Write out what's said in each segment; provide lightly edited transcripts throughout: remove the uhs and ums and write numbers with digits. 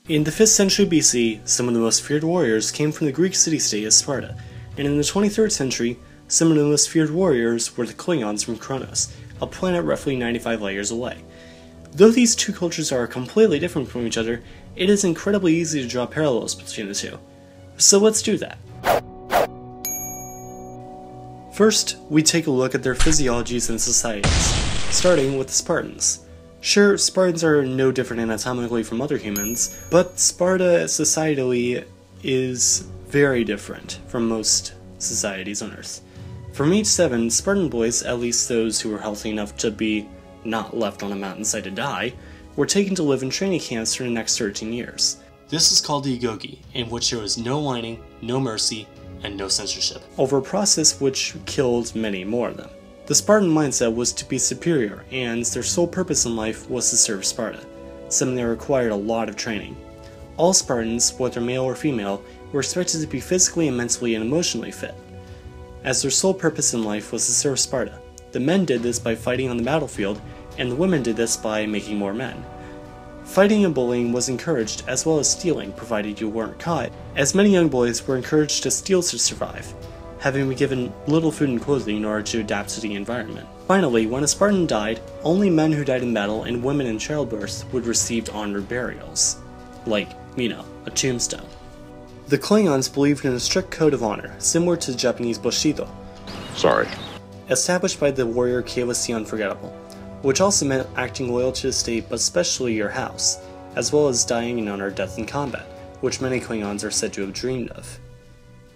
In the 5th century BC, some of the most feared warriors came from the Greek city-state of Sparta, and in the 23rd century, some of the most feared warriors were the Klingons from Kronos, a planet roughly 95 light years away. Though these two cultures are completely different from each other, it is incredibly easy to draw parallels between the two. So let's do that. First, we take a look at their physiologies and societies, starting with the Spartans. Sure, Spartans are no different anatomically from other humans, but Sparta societally is very different from most societies on Earth. From age 7, Spartan boys, at least those who were healthy enough to be not left on a mountainside to die, were taken to live in training camps for the next 13 years. This is called the agoge, in which there was no whining, no mercy, and no censorship, over a process which killed many more of them. The Spartan mindset was to be superior, and their sole purpose in life was to serve Sparta, something that required a lot of training. All Spartans, whether male or female, were expected to be physically and mentally and emotionally fit, as their sole purpose in life was to serve Sparta. The men did this by fighting on the battlefield, and the women did this by making more men. Fighting and bullying was encouraged, as well as stealing, provided you weren't caught, as many young boys were encouraged to steal to survive, having been given little food and clothing in order to adapt to the environment. Finally, when a Spartan died, only men who died in battle and women in childbirth would receive honored burials, like, a tombstone. The Klingons believed in a strict code of honor, similar to the Japanese Bushido. Sorry. Established by the warrior KhAnubis the Unforgettable, which also meant acting loyal to the state but especially your house, as well as dying in honor of death in combat, which many Klingons are said to have dreamed of.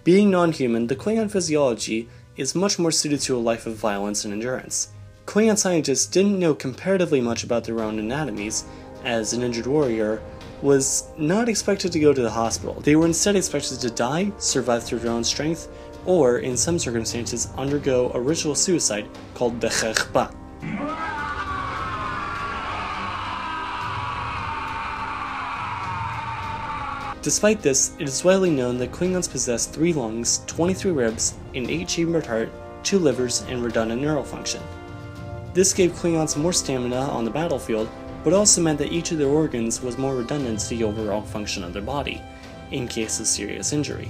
Being non-human, the Klingon physiology is much more suited to a life of violence and endurance. Klingon scientists didn't know comparatively much about their own anatomies, as an injured warrior was not expected to go to the hospital. They were instead expected to die, survive through their own strength, or, in some circumstances, undergo a ritual suicide called the KhAnubis. Despite this, it is widely known that Klingons possess 3 lungs, 23 ribs, an 8-chambered heart, 2 livers, and redundant neural function. This gave Klingons more stamina on the battlefield, but also meant that each of their organs was more redundant to the overall function of their body, in case of serious injury.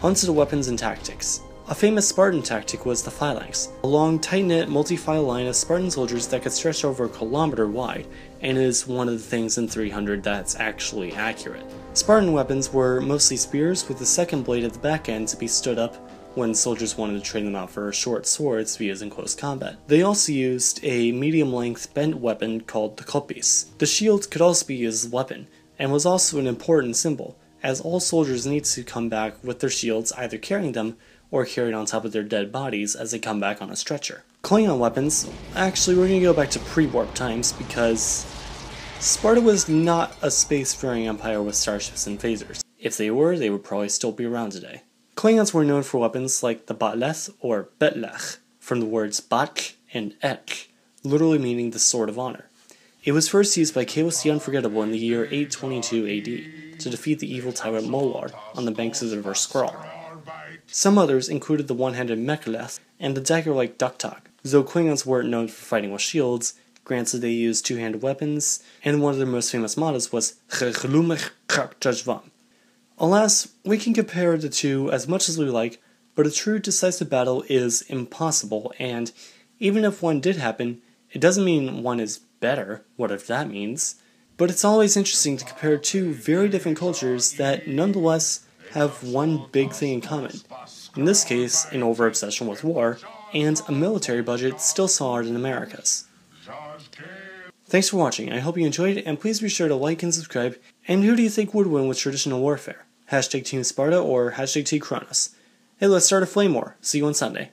Onto the weapons and tactics. A famous Spartan tactic was the phalanx, a long, tight-knit, multi-file line of Spartan soldiers that could stretch over a kilometer wide, and is one of the things in 300 that's actually accurate. Spartan weapons were mostly spears with the second blade at the back end to be stood up when soldiers wanted to train them out for short swords to be used in close combat. They also used a medium-length bent weapon called the KhAnubis. The shield could also be used as a weapon, and was also an important symbol, as all soldiers need to come back with their shields either carrying them or carried on top of their dead bodies as they come back on a stretcher. Klingon weapons, actually we're going to go back to pre-warp times because Sparta was not a space-faring empire with starships and phasers. If they would probably still be around today. Klingons were known for weapons like the batleth or betlech, from the words batk and ek, literally meaning the sword of honor. It was first used by KhAnubis the Unforgettable in the year 822 AD to defeat the evil tyrant Macleod on the banks of the River Skrull. Some others included the one-handed Macleod and the dagger-like Duktak. Though Klingons weren't known for fighting with shields, granted they used 2-handed weapons, and one of their most famous mottos was KhAnubis. Alas, we can compare the two as much as we like, but a true decisive battle is impossible, and even if one did happen, it doesn't mean one is better, whatever that means. But it's always interesting to compare two very different cultures that nonetheless have one big thing in common. In this case, an over-obsession with war, and a military budget still smaller than America's. Thanks for watching, I hope you enjoyed it, and please be sure to like and subscribe. And who do you think would win with traditional warfare? #Team Sparta or #Team Kronos? Hey, let's start a flame war. See you on Sunday.